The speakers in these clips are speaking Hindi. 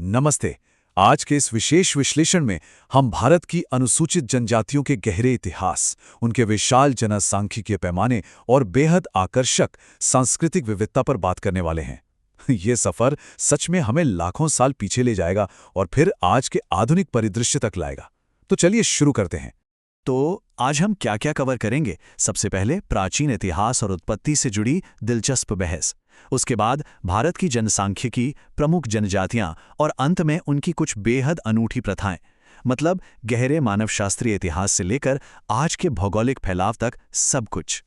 नमस्ते। आज के इस विशेष विश्लेषण में हम भारत की अनुसूचित जनजातियों के गहरे इतिहास, उनके विशाल जनसांख्यिकीय पैमाने और बेहद आकर्षक सांस्कृतिक विविधता पर बात करने वाले हैं। ये सफर सच में हमें लाखों साल पीछे ले जाएगा और फिर आज के आधुनिक परिदृश्य तक लाएगा। तो चलिए शुरू करते हैं। तो आज हम क्या क्या कवर करेंगे? सबसे पहले प्राचीन इतिहास और उत्पत्ति से जुड़ी दिलचस्प बहस, उसके बाद भारत की जनसांख्यिकी, प्रमुख जनजातियां और अंत में उनकी कुछ बेहद अनूठी प्रथाएं। मतलब गहरे मानवशास्त्रीय इतिहास से लेकर आज के भौगोलिक फैलाव तक सब कुछ।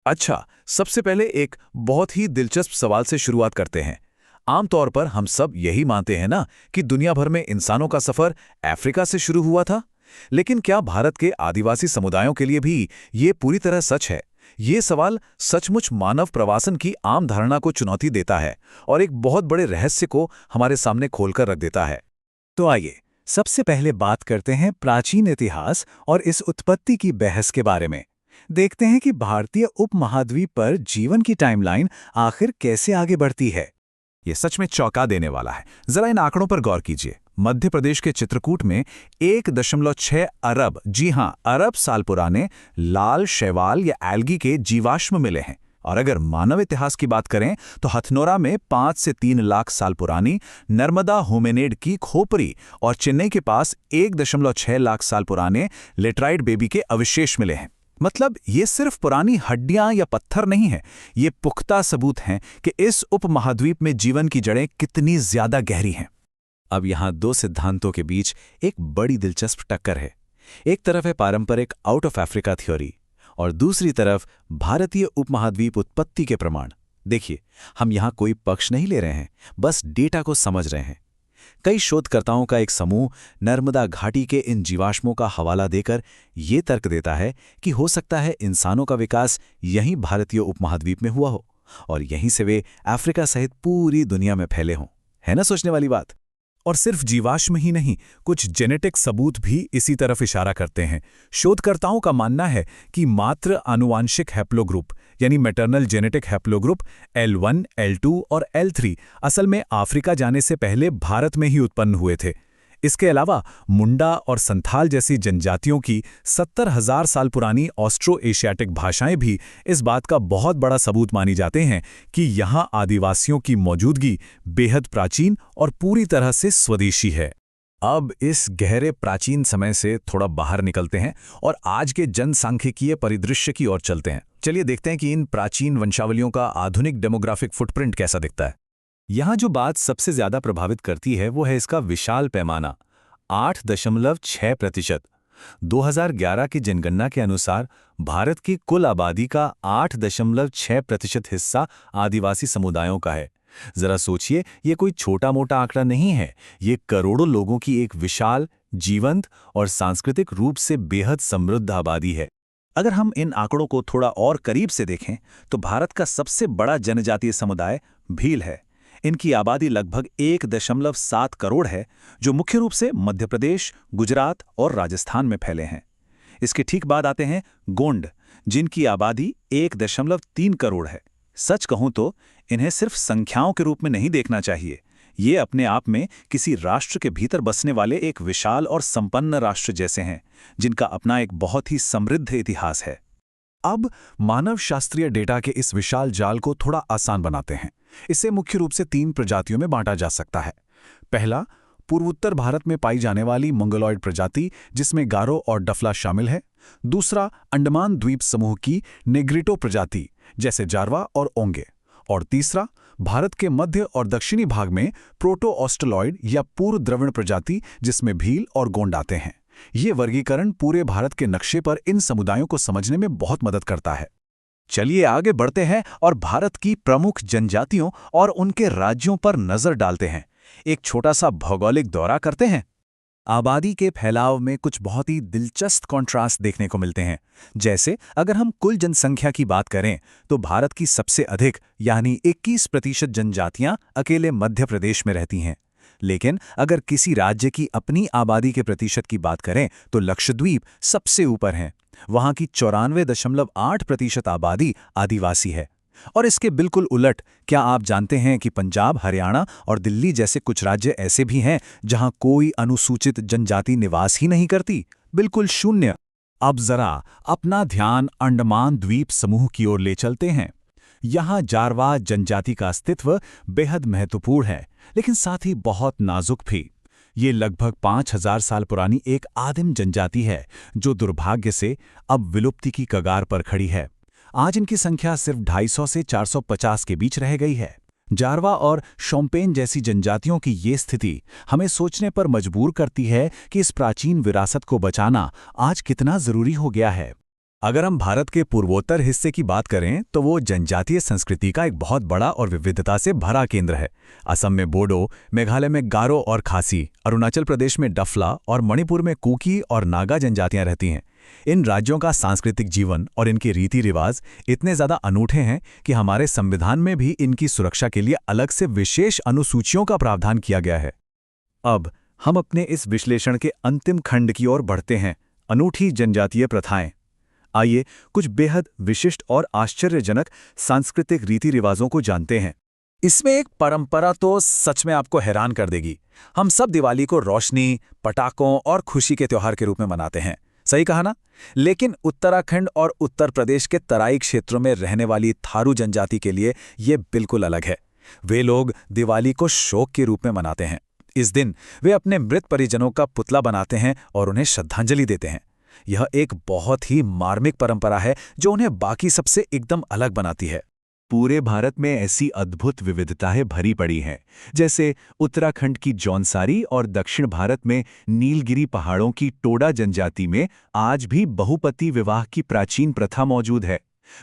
अच्छा, सबसे पहले एक बहुत ही दिलचस्प सवाल से शुरुआत करते हैं। आमतौर पर हम सब यही मानते हैं ना कि दुनिया भर में इंसानों का सफर अफ्रीका से शुरू हुआ था। लेकिन क्या भारत के आदिवासी समुदायों के लिए भी ये पूरी तरह सच है? ये सवाल सचमुच मानव प्रवासन की आम धारणा को चुनौती देता है और एक बहुत बड़े रहस्य को हमारे सामने खोलकर रख देता है। तो आइए सबसे पहले बात करते हैं प्राचीन इतिहास और इस उत्पत्ति की बहस के बारे में। देखते हैं कि भारतीय उपमहाद्वीप पर जीवन की टाइमलाइन आखिर कैसे आगे बढ़ती है। ये सच में चौंका देने वाला है। जरा इन आंकड़ों पर गौर कीजिए। मध्य प्रदेश के चित्रकूट में 1.6 अरब, जी हां, अरब साल पुराने लाल शैवाल या एल्गी के जीवाश्म मिले हैं। और अगर मानव इतिहास की बात करें तो हथनोरा में 5 से 3 लाख साल पुरानी नर्मदा होमिनिड की खोपड़ी और चेन्नई के पास 1.6 लाख साल पुराने लेटराइट बेबी के अवशेष मिले हैं। मतलब ये सिर्फ पुरानी हड्डियां या पत्थर नहीं है, ये पुख्ता सबूत हैं कि इस उपमहाद्वीप में जीवन की जड़ें कितनी ज्यादा गहरी हैं। अब यहां दो सिद्धांतों के बीच एक बड़ी दिलचस्प टक्कर है। एक तरफ है पारंपरिक आउट ऑफ अफ्रीका थ्योरी और दूसरी तरफ भारतीय उपमहाद्वीप उत्पत्ति के प्रमाण। देखिए, हम यहां कोई पक्ष नहीं ले रहे हैं, बस डेटा को समझ रहे हैं। कई शोधकर्ताओं का एक समूह नर्मदा घाटी के इन जीवाश्मों का हवाला देकर ये तर्क देता है कि हो सकता है इंसानों का विकास यहीं भारतीय उपमहाद्वीप में हुआ हो और यहीं से वे अफ्रीका सहित पूरी दुनिया में फैले हों। है ना सोचने वाली बात? और सिर्फ जीवाश्म ही नहीं, कुछ जेनेटिक सबूत भी इसी तरफ इशारा करते हैं। शोधकर्ताओं का मानना है कि मात्र आनुवांशिक हैप्लोग्रुप यानी maternal genetic haplogroup L1, L2 और L3 असल में अफ्रीका जाने से पहले भारत में ही उत्पन्न हुए थे। इसके अलावा मुंडा और संथाल जैसी जनजातियों की 70,000 साल पुरानी ऑस्ट्रो एशियाटिक भाषाएं भी इस बात का बहुत बड़ा सबूत मानी जाते हैं कि यहाँ आदिवासियों की मौजूदगी बेहद प्राचीन और पूरी तरह से स्वदेशी है। अब इस गहरे प्राचीन समय से थोड़ा बाहर निकलते हैं और आज के जनसांख्यिकीय परिदृश्य की ओर चलते हैं। चलिए देखते हैं कि इन प्राचीन वंशावलियों का आधुनिक डेमोग्राफिक फुटप्रिंट कैसा दिखता है। यहाँ जो बात सबसे ज्यादा प्रभावित करती है वो है इसका विशाल पैमाना, 8.6%। 2011 की जनगणना के अनुसार भारत की कुल आबादी का 8.6% हिस्सा आदिवासी समुदायों का है। जरा सोचिए, ये कोई छोटा मोटा आंकड़ा नहीं है, ये करोड़ों लोगों की एक विशाल, जीवंत और सांस्कृतिक रूप से बेहद समृद्ध आबादी है। अगर हम इन आंकड़ों को थोड़ा और करीब से देखें तो भारत का सबसे बड़ा जनजातीय समुदाय भील है। इनकी आबादी लगभग 1.7 करोड़ है, जो मुख्य रूप से मध्य प्रदेश, गुजरात और राजस्थान में फैले हैं। इसके ठीक बाद आते हैं गोंड, जिनकी आबादी 1.3 करोड़ है। सच कहूं तो इन्हें सिर्फ संख्याओं के रूप में नहीं देखना चाहिए, ये अपने आप में किसी राष्ट्र के भीतर बसने वाले एक विशाल और संपन्न राष्ट्र जैसे हैं, जिनका अपना एक बहुत ही समृद्ध इतिहास है। अब मानवशास्त्रीय डेटा के इस विशाल जाल को थोड़ा आसान बनाते हैं। इसे मुख्य रूप से 3 प्रजातियों में बांटा जा सकता है। पहला, पूर्वोत्तर भारत में पाई जाने वाली मंगोलॉयड प्रजाति, जिसमें गारो और डफला शामिल है। दूसरा, अंडमान द्वीप समूह की नेग्रिटो प्रजाति, जैसे जारवा और ओंगे। और तीसरा, भारत के मध्य और दक्षिणी भाग में प्रोटो ऑस्ट्रोलॉयड या पूर्व द्रविड़ प्रजाति, जिसमें भील और गोंड आते हैं। ये वर्गीकरण पूरे भारत के नक्शे पर इन समुदायों को समझने में बहुत मदद करता है। चलिए आगे बढ़ते हैं और भारत की प्रमुख जनजातियों और उनके राज्यों पर नजर डालते हैं। एक छोटा सा भौगोलिक दौरा करते हैं। आबादी के फैलाव में कुछ बहुत ही दिलचस्प कॉन्ट्रास्ट देखने को मिलते हैं। जैसे अगर हम कुल जनसंख्या की बात करें तो भारत की सबसे अधिक यानी 21% जनजातियां अकेले मध्य प्रदेश में रहती हैं। लेकिन अगर किसी राज्य की अपनी आबादी के प्रतिशत की बात करें तो लक्षद्वीप सबसे ऊपर हैं। वहां की 94.8% आबादी आदिवासी है। और इसके बिल्कुल उलट, क्या आप जानते हैं कि पंजाब, हरियाणा और दिल्ली जैसे कुछ राज्य ऐसे भी हैं जहां कोई अनुसूचित जनजाति निवास ही नहीं करती? बिल्कुल शून्य। अब जरा अपना ध्यान अंडमान द्वीप समूह की ओर ले चलते हैं। यहाँ जारवा जनजाति का अस्तित्व बेहद महत्वपूर्ण है, लेकिन साथ ही बहुत नाजुक भी। ये लगभग 5000 साल पुरानी एक आदिम जनजाति है जो दुर्भाग्य से अब विलुप्ति की कगार पर खड़ी है। आज इनकी संख्या सिर्फ 250 से 450 के बीच रह गई है। जारवा और शोम्पेन जैसी जनजातियों की ये स्थिति हमें सोचने पर मजबूर करती है कि इस प्राचीन विरासत को बचाना आज कितना जरूरी हो गया है। अगर हम भारत के पूर्वोत्तर हिस्से की बात करें तो वो जनजातीय संस्कृति का एक बहुत बड़ा और विविधता से भरा केंद्र है। असम में बोडो, मेघालय में गारो और खासी, अरुणाचल प्रदेश में डफला और मणिपुर में कुकी और नागा जनजातियां रहती हैं। इन राज्यों का सांस्कृतिक जीवन और इनके रीति रिवाज इतने ज़्यादा अनूठे हैं कि हमारे संविधान में भी इनकी सुरक्षा के लिए अलग से विशेष अनुसूचियों का प्रावधान किया गया है। अब हम अपने इस विश्लेषण के अंतिम खंड की ओर बढ़ते हैं, अनूठी जनजातीय प्रथाएं। आइए कुछ बेहद विशिष्ट और आश्चर्यजनक सांस्कृतिक रीति रिवाजों को जानते हैं। इसमें एक परंपरा तो सच में आपको हैरान कर देगी। हम सब दिवाली को रोशनी, पटाखों और खुशी के त्योहार के रूप में मनाते हैं, सही कहा ना? लेकिन उत्तराखंड और उत्तर प्रदेश के तराई क्षेत्रों में रहने वाली थारू जनजाति के लिए ये बिल्कुल अलग है। वे लोग दिवाली को शोक के रूप में मनाते हैं। इस दिन वे अपने मृत परिजनों का पुतला बनाते हैं और उन्हें श्रद्धांजलि देते हैं। यह एक बहुत ही मार्मिक परंपरा है जो उन्हें बाकी सबसे एकदम अलग बनाती है। पूरे भारत में ऐसी अद्भुत विविधताएं भरी पड़ी हैं, जैसे उत्तराखंड की जौनसारी और दक्षिण भारत में नीलगिरी पहाड़ों की टोडा जनजाति में आज भी बहुपति विवाह की प्राचीन प्रथा मौजूद है।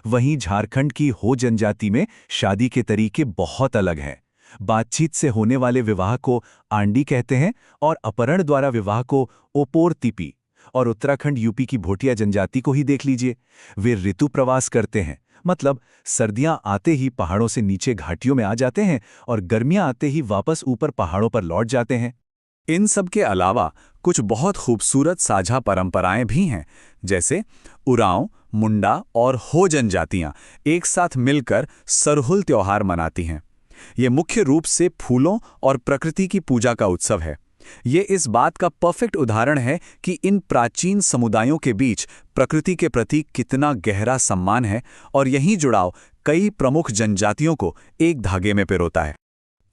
वहीं झारखंड की हो जनजाति में शादी के तरीके बहुत अलग हैं। बातचीत से होने वाले विवाह को आंडी कहते हैं और अपहरण द्वारा विवाह को ओपोर तिपी। और उत्तराखंड यूपी की भोटिया जनजाति को ही देख लीजिए, वे ऋतु प्रवास करते हैं, मतलब सर्दियां आते ही पहाड़ों से नीचे घाटियों में आ जाते हैं और गर्मियां आते ही वापस ऊपर पहाड़ों पर लौट जाते हैं। इन सब के अलावा कुछ बहुत खूबसूरत साझा परंपराएं भी हैं, जैसे उरांव, मुंडा और हो जनजातियां एक साथ मिलकर सरहुल त्योहार मनाती हैं। ये मुख्य रूप से फूलों और प्रकृति की पूजा का उत्सव है। ये इस बात का परफेक्ट उदाहरण है कि इन प्राचीन समुदायों के बीच प्रकृति के प्रति कितना गहरा सम्मान है और यही जुड़ाव कई प्रमुख जनजातियों को एक धागे में पिरोता है।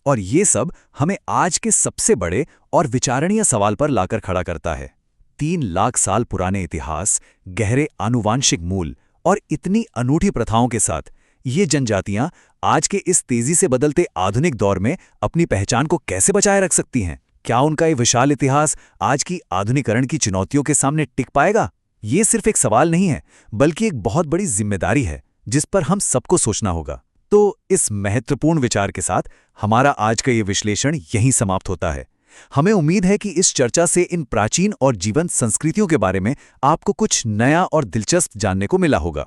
और ये सब हमें आज के सबसे बड़े और विचारणीय सवाल पर लाकर खड़ा करता है। 3 लाख साल पुराने इतिहास, गहरे आनुवांशिक मूल और इतनी अनूठी प्रथाओं के साथ ये जनजातियां आज के इस तेजी से बदलते आधुनिक दौर में अपनी पहचान को कैसे बचाए रख सकती हैं? क्या उनका ये विशाल इतिहास आज की आधुनिकरण की चुनौतियों के सामने टिक पाएगा? ये सिर्फ एक सवाल नहीं है, बल्कि एक बहुत बड़ी जिम्मेदारी है जिस पर हम सबको सोचना होगा। तो इस महत्वपूर्ण विचार के साथ हमारा आज का ये विश्लेषण यहीं समाप्त होता है। हमें उम्मीद है कि इस चर्चा से इन प्राचीन और जीवंत संस्कृतियों के बारे में आपको कुछ नया और दिलचस्प जानने को मिला होगा।